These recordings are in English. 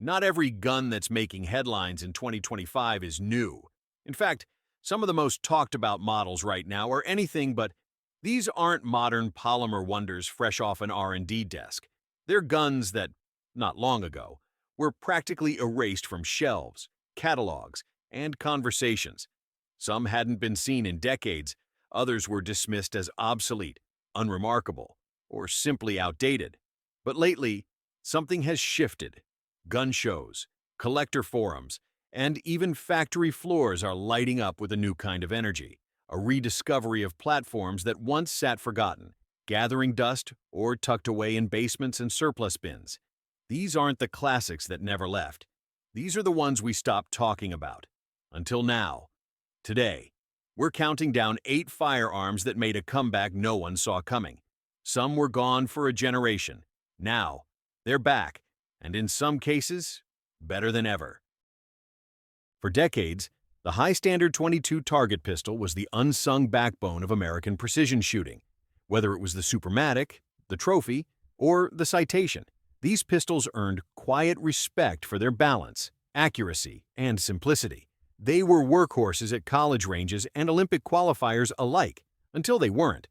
Not every gun that's making headlines in 2025 is new. In fact, some of the most talked about models right now are anything but these aren't modern polymer wonders fresh off an R&D desk. They're guns that, not long ago, were practically erased from shelves, catalogs, and conversations. Some hadn't been seen in decades, others were dismissed as obsolete, unremarkable, or simply outdated. But lately, something has shifted. Gun shows, collector forums, and even factory floors are lighting up with a new kind of energy, a rediscovery of platforms that once sat forgotten, gathering dust or tucked away in basements and surplus bins. These aren't the classics that never left. These are the ones we stopped talking about. Until now. Today, we're counting down 8 firearms that made a comeback no one saw coming. Some were gone for a generation. Now, they're back, and in some cases, better than ever. For decades, the high-standard .22 target pistol was the unsung backbone of American precision shooting. Whether it was the Supermatic, the Trophy, or the Citation, these pistols earned quiet respect for their balance, accuracy, and simplicity. They were workhorses at college ranges and Olympic qualifiers alike, until they weren't.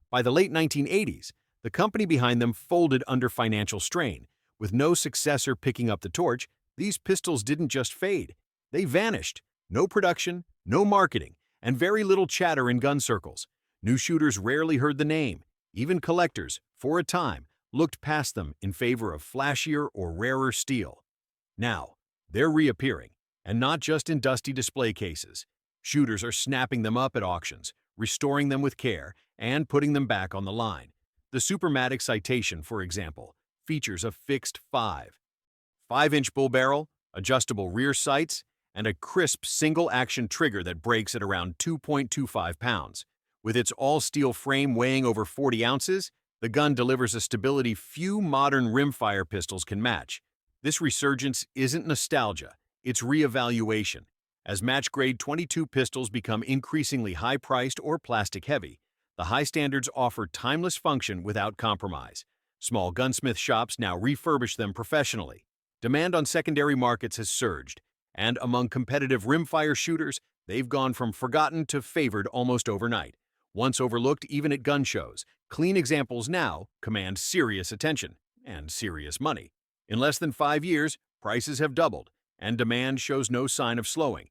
By the late 1980s, the company behind them folded under financial strain. With no successor picking up the torch, these pistols didn't just fade. They vanished. No production, no marketing, and very little chatter in gun circles. New shooters rarely heard the name. Even collectors, for a time, looked past them in favor of flashier or rarer steel. Now, they're reappearing, and not just in dusty display cases. Shooters are snapping them up at auctions, restoring them with care, and putting them back on the line. The Supermatic Citation, for example, features a fixed 5.5-inch bull barrel, adjustable rear sights, and a crisp single-action trigger that breaks at around 2.25 pounds. With its all-steel frame weighing over 40 ounces, the gun delivers a stability few modern rimfire pistols can match. This resurgence isn't nostalgia, it's reevaluation. As match-grade .22 pistols become increasingly high-priced or plastic-heavy, the high standards offer timeless function without compromise. Small gunsmith shops now refurbish them professionally. Demand on secondary markets has surged, and among competitive rimfire shooters, they've gone from forgotten to favored almost overnight. Once overlooked even at gun shows, clean examples now command serious attention and serious money. In less than 5 years, prices have doubled, and demand shows no sign of slowing.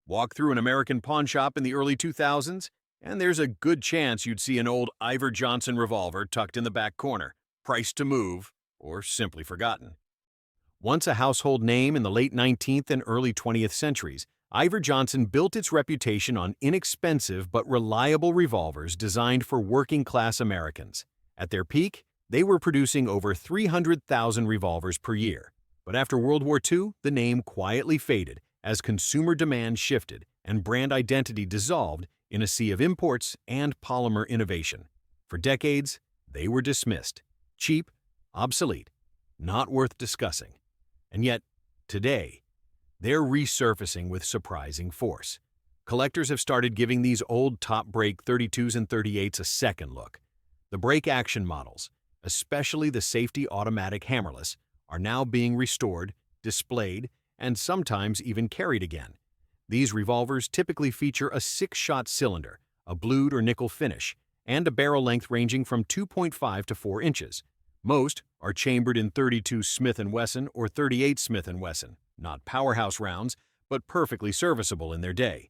Walk through an American pawn shop in the early 2000s, and there's a good chance you'd see an old Iver Johnson revolver tucked in the back corner, priced to move, or simply forgotten. Once a household name in the late 19th and early 20th centuries, Iver Johnson built its reputation on inexpensive but reliable revolvers designed for working-class Americans. At their peak, they were producing over 300,000 revolvers per year. But after World War II, the name quietly faded as consumer demand shifted and brand identity dissolved in a sea of imports and polymer innovation. For decades, they were dismissed. Cheap, obsolete, not worth discussing. And yet, today, they're resurfacing with surprising force. Collectors have started giving these old top-break .32s and .38s a second look. The break-action models, especially the safety automatic hammerless, are now being restored, displayed, and sometimes even carried again. These revolvers typically feature a 6-shot cylinder, a blued or nickel finish, and a barrel length ranging from 2.5 to 4 inches. Most are chambered in .32 Smith & Wesson or .38 Smith & Wesson, not powerhouse rounds, but perfectly serviceable in their day.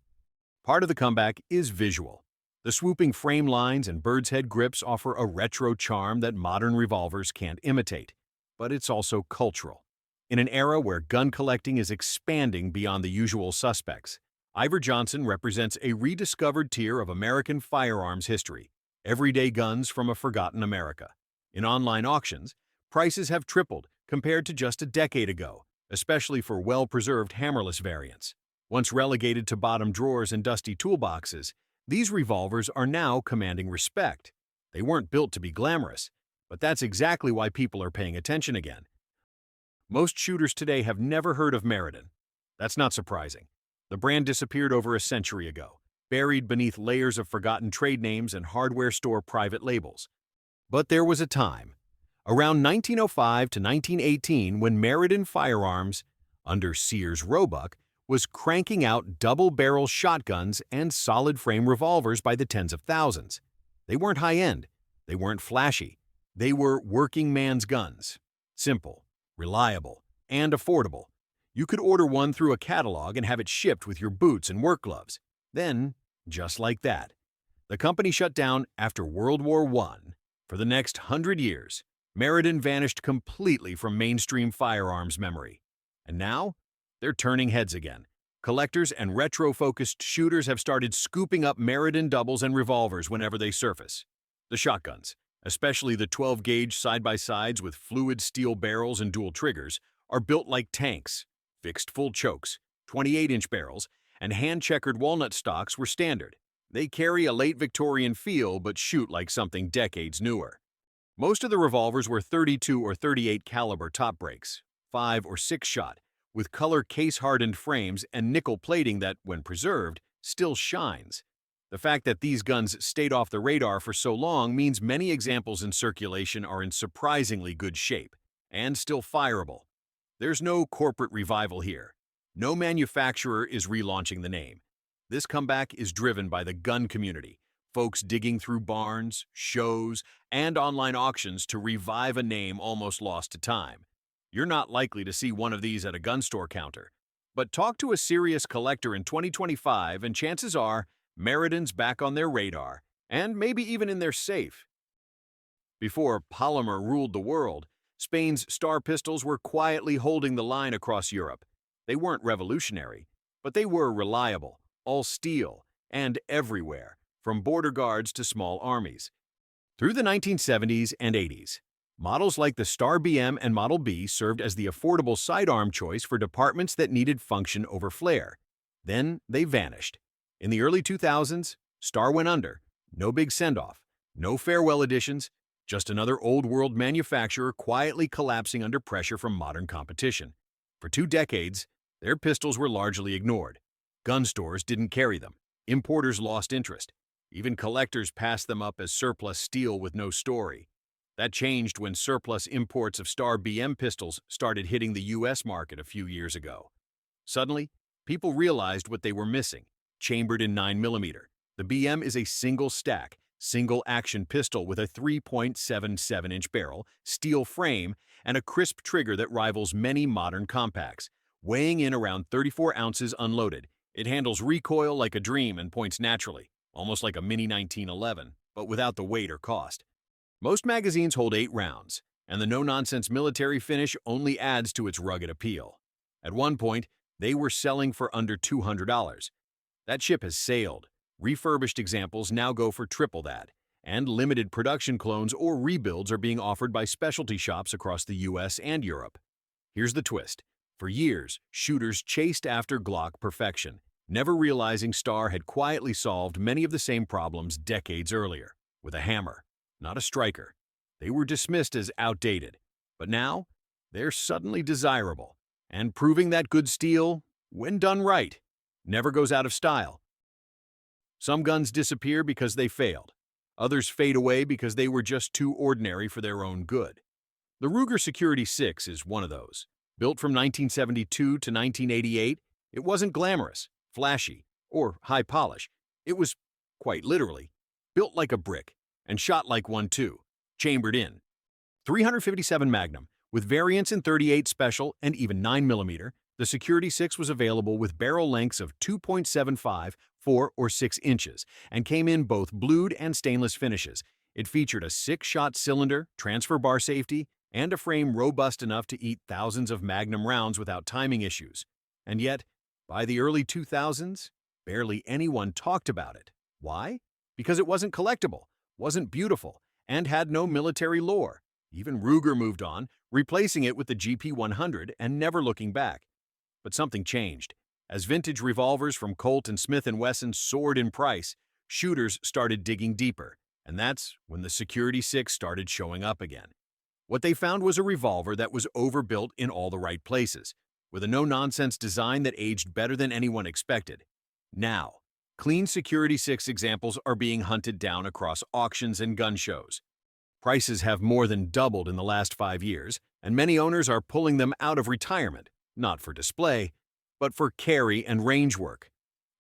Part of the comeback is visual. The swooping frame lines and bird's head grips offer a retro charm that modern revolvers can't imitate. But it's also cultural. In an era where gun collecting is expanding beyond the usual suspects, Iver Johnson represents a rediscovered tier of American firearms history, everyday guns from a forgotten America. In online auctions, prices have tripled compared to just a decade ago, especially for well-preserved hammerless variants. Once relegated to bottom drawers and dusty toolboxes, these revolvers are now commanding respect. They weren't built to be glamorous, but that's exactly why people are paying attention again. Most shooters today have never heard of Meriden. That's not surprising. The brand disappeared over a century ago, buried beneath layers of forgotten trade names and hardware store private labels. But there was a time, Around 1905 to 1918, when Meriden Firearms, under Sears Roebuck, was cranking out double-barrel shotguns and solid-frame revolvers by the tens of thousands. They weren't high-end. They weren't flashy. They were working man's guns. Simple, reliable, and affordable. You could order one through a catalog and have it shipped with your boots and work gloves. Then, just like that, the company shut down after World War I. For the next 100 years, Meriden vanished completely from mainstream firearms memory. And now, they're turning heads again. Collectors and retro-focused shooters have started scooping up Meriden doubles and revolvers whenever they surface. The shotguns, especially the 12-gauge side-by-sides with fluid steel barrels and dual triggers, are built like tanks. Fixed full chokes, 28-inch barrels, and hand-checkered walnut stocks were standard. They carry a late Victorian feel but shoot like something decades newer. Most of the revolvers were 32 or 38 caliber top breaks, 5 or 6 shot, with color case-hardened frames and nickel plating that, when preserved, still shines. The fact that these guns stayed off the radar for so long means many examples in circulation are in surprisingly good shape and still fireable. There's no corporate revival here. No manufacturer is relaunching the name. This comeback is driven by the gun community, folks digging through barns, shows, and online auctions to revive a name almost lost to time. You're not likely to see one of these at a gun store counter. But talk to a serious collector in 2025 and chances are Meriden's back on their radar, and maybe even in their safe. Before polymer ruled the world, Spain's Steyr pistols were quietly holding the line across Europe. They weren't revolutionary, but they were reliable, all steel, and everywhere, from border guards to small armies. Through the 1970s and 80s, models like the Steyr BM and Model B served as the affordable sidearm choice for departments that needed function over flair. Then they vanished. In the early 2000s, Steyr went under. No big send-off, no farewell editions, just another old-world manufacturer quietly collapsing under pressure from modern competition. For 2 decades, their pistols were largely ignored. Gun stores didn't carry them. Importers lost interest. Even collectors passed them up as surplus steel with no story. That changed when surplus imports of Steyr BM pistols started hitting the U.S. market a few years ago. Suddenly, people realized what they were missing. Chambered in 9mm, the BM is a single-stack, single-action pistol with a 3.77-inch barrel, steel frame, and a crisp trigger that rivals many modern compacts. Weighing in around 34 ounces unloaded, it handles recoil like a dream and points naturally, almost like a mini 1911, but without the weight or cost. Most magazines hold 8 rounds, and the no-nonsense military finish only adds to its rugged appeal. At one point, they were selling for under $200. That ship has sailed. Refurbished examples now go for triple that, and limited production clones or rebuilds are being offered by specialty shops across the US and Europe. Here's the twist. For years, shooters chased after Glock perfection, never realizing Steyr had quietly solved many of the same problems decades earlier, with a hammer, not a striker. They were dismissed as outdated, but now they're suddenly desirable, and proving that good steel, when done right, never goes out of style. Some guns disappear because they failed. Others fade away because they were just too ordinary for their own good. The Ruger Security 6 is one of those. Built from 1972 to 1988, it wasn't glamorous, flashy, or high polish. It was, quite literally, built like a brick and shot like one too, chambered in. 357 Magnum, with variants in 38 Special and even 9mm, the Security 6 was available with barrel lengths of 2.75, 4, or 6 inches, and came in both blued and stainless finishes. It featured a 6-shot cylinder, transfer bar safety, and a frame robust enough to eat thousands of Magnum rounds without timing issues. And yet, by the early 2000s, barely anyone talked about it. Why? Because it wasn't collectible, wasn't beautiful, and had no military lore. Even Ruger moved on, replacing it with the GP100 and never looking back. But something changed. As vintage revolvers from Colt and Smith & Wesson soared in price, shooters started digging deeper, and that's when the Security 6 started showing up again. What they found was a revolver that was overbuilt in all the right places, with a no-nonsense design that aged better than anyone expected. Now, clean Security 6 examples are being hunted down across auctions and gun shows. Prices have more than doubled in the last 5 years, and many owners are pulling them out of retirement, not for display, but for carry and range work.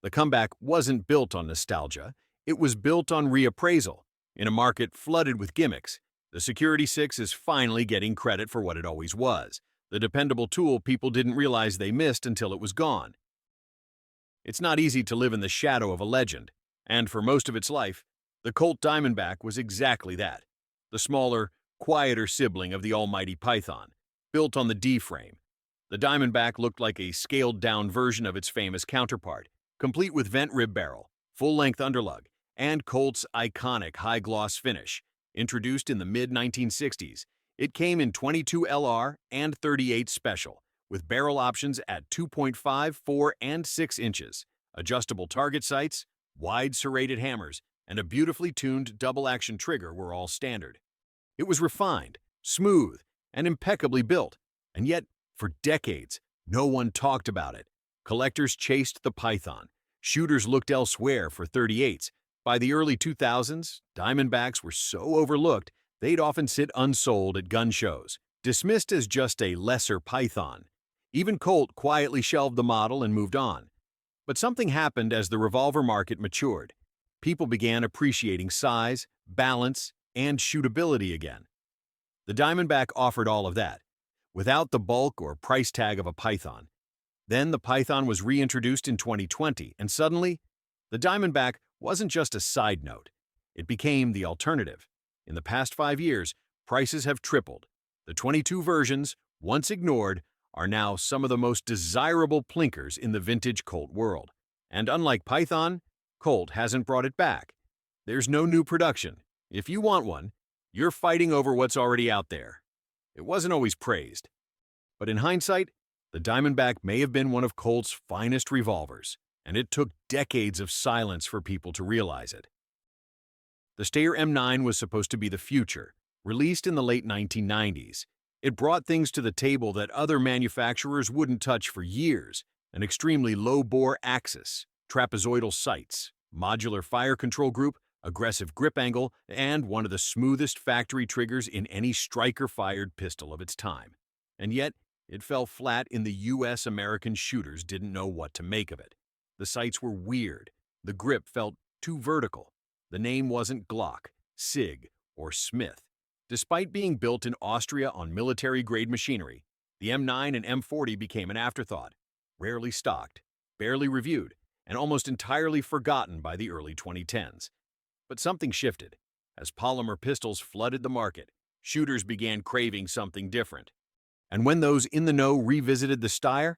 The comeback wasn't built on nostalgia, it was built on reappraisal. In a market flooded with gimmicks, the Security 6 is finally getting credit for what it always was, the dependable tool people didn't realize they missed until it was gone. It's not easy to live in the shadow of a legend, and for most of its life, the Colt Diamondback was exactly that. The smaller, quieter sibling of the almighty Python, built on the D-frame. The Diamondback looked like a scaled-down version of its famous counterpart, complete with vent rib barrel, full-length underlug, and Colt's iconic high-gloss finish. Introduced in the mid-1960s, it came in 22 LR and 38 Special, with barrel options at 2.5, 4, and 6 inches, adjustable target sights, wide serrated hammers, and a beautifully tuned double-action trigger were all standard. It was refined, smooth, and impeccably built, and yet, for decades, no one talked about it. Collectors chased the Python. Shooters looked elsewhere for 38s. By the early 2000s, Diamondbacks were so overlooked, they'd often sit unsold at gun shows, dismissed as just a lesser Python. Even Colt quietly shelved the model and moved on. But something happened as the revolver market matured. People began appreciating size, balance, and shootability again. The Diamondback offered all of that, without the bulk or price tag of a Python. Then the Python was reintroduced in 2020, and suddenly, the Diamondback wasn't just a side note. It became the alternative. In the past 5 years, prices have tripled. The 22 versions, once ignored, are now some of the most desirable plinkers in the vintage Colt world. And unlike Python, Colt hasn't brought it back. There's no new production. If you want one, you're fighting over what's already out there. It wasn't always praised. But in hindsight, the Diamondback may have been one of Colt's finest revolvers, and it took decades of silence for people to realize it. The Steyr M9 was supposed to be the future, released in the late 1990s. It brought things to the table that other manufacturers wouldn't touch for years: an extremely low-bore axis, trapezoidal sights, modular fire control group, aggressive grip angle, and one of the smoothest factory triggers in any striker-fired pistol of its time. And yet, it fell flat in the U.S. American shooters didn't know what to make of it. The sights were weird. The grip felt too vertical. The name wasn't Glock, Sig, or Smith. Despite being built in Austria on military-grade machinery, the M9 and M40 became an afterthought, rarely stocked, barely reviewed, and almost entirely forgotten by the early 2010s. But something shifted. As polymer pistols flooded the market, shooters began craving something different. And when those in the know revisited the Steyr,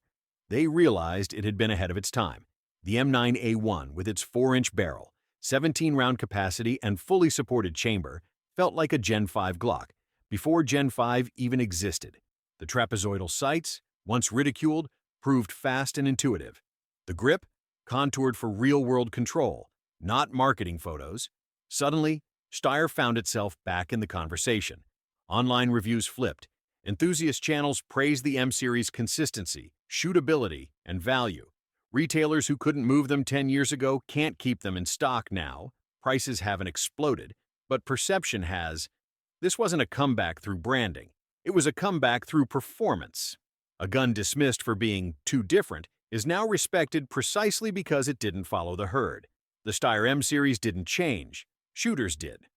they realized it had been ahead of its time. The M9A1, with its 4-inch barrel, 17-round capacity, and fully supported chamber, felt like a Gen 5 Glock, before Gen 5 even existed. The trapezoidal sights, once ridiculed, proved fast and intuitive. The grip, contoured for real-world control, not marketing photos. Suddenly, Steyr found itself back in the conversation. Online reviews flipped. Enthusiast channels praised the M-Series' consistency, shootability, and value. Retailers who couldn't move them 10 years ago can't keep them in stock now. Prices haven't exploded, but perception has. This wasn't a comeback through branding. It was a comeback through performance. A gun dismissed for being too different is now respected precisely because it didn't follow the herd. The Steyr M series didn't change. Shooters did.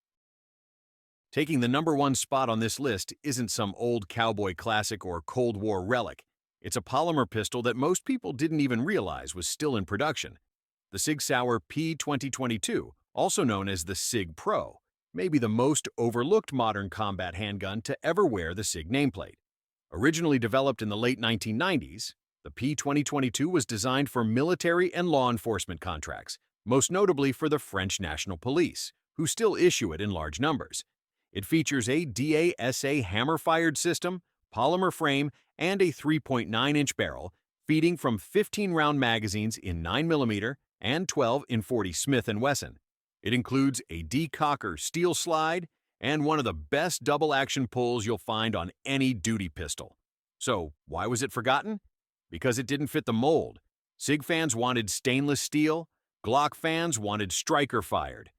Taking the #1 spot on this list isn't some old cowboy classic or Cold War relic. It's a polymer pistol that most people didn't even realize was still in production. The Sig Sauer P2022, also known as the Sig Pro, may be the most overlooked modern combat handgun to ever wear the Sig nameplate. Originally developed in the late 1990s, the P2022 was designed for military and law enforcement contracts, most notably for the French National Police, who still issue it in large numbers. It features a DASA hammer-fired system, polymer frame, and a 3.9-inch barrel, feeding from 15-round magazines in 9mm and 12 in 40 Smith & Wesson. It includes a D-Cocker steel slide and one of the best double-action pulls you'll find on any duty pistol. So, why was it forgotten? Because it didn't fit the mold. Sig fans wanted stainless steel, Glock fans wanted striker-fired.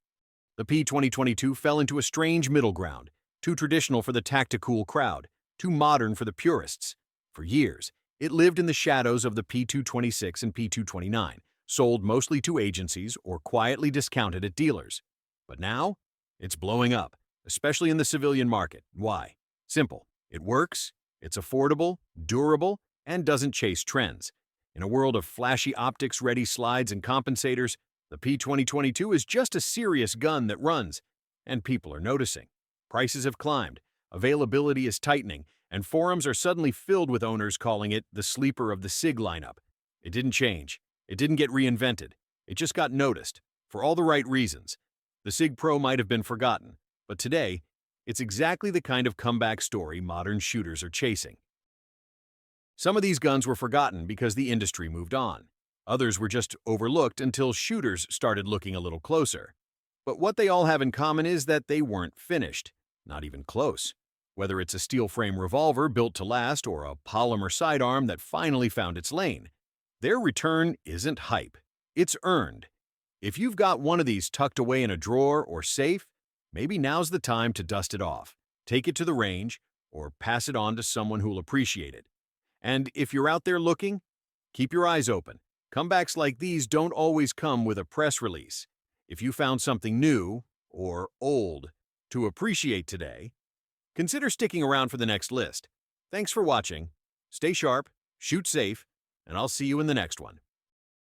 The P2022 fell into a strange middle ground. too traditional for the tactical crowd, too modern for the purists. For years, it lived in the shadows of the P226 and P229, sold mostly to agencies or quietly discounted at dealers. But now, it's blowing up, especially in the civilian market. Why? Simple. It works, it's affordable, durable, and doesn't chase trends. In a world of flashy optics, ready slides, and compensators, the P2022 is just a serious gun that runs, and people are noticing. Prices have climbed, availability is tightening, and forums are suddenly filled with owners calling it the sleeper of the Sig lineup. It didn't change. It didn't get reinvented. It just got noticed, for all the right reasons. The Sig Pro might have been forgotten, but today, it's exactly the kind of comeback story modern shooters are chasing. Some of these guns were forgotten because the industry moved on. Others were just overlooked until shooters started looking a little closer. But what they all have in common is that they weren't finished, not even close. Whether it's a steel frame revolver built to last or a polymer sidearm that finally found its lane, their return isn't hype, it's earned. If you've got one of these tucked away in a drawer or safe, maybe now's the time to dust it off, take it to the range, or pass it on to someone who'll appreciate it. And if you're out there looking, keep your eyes open. Comebacks like these don't always come with a press release. If you found something new, or old, to appreciate today, consider sticking around for the next list. Thanks for watching. Stay sharp, shoot safe, and I'll see you in the next one.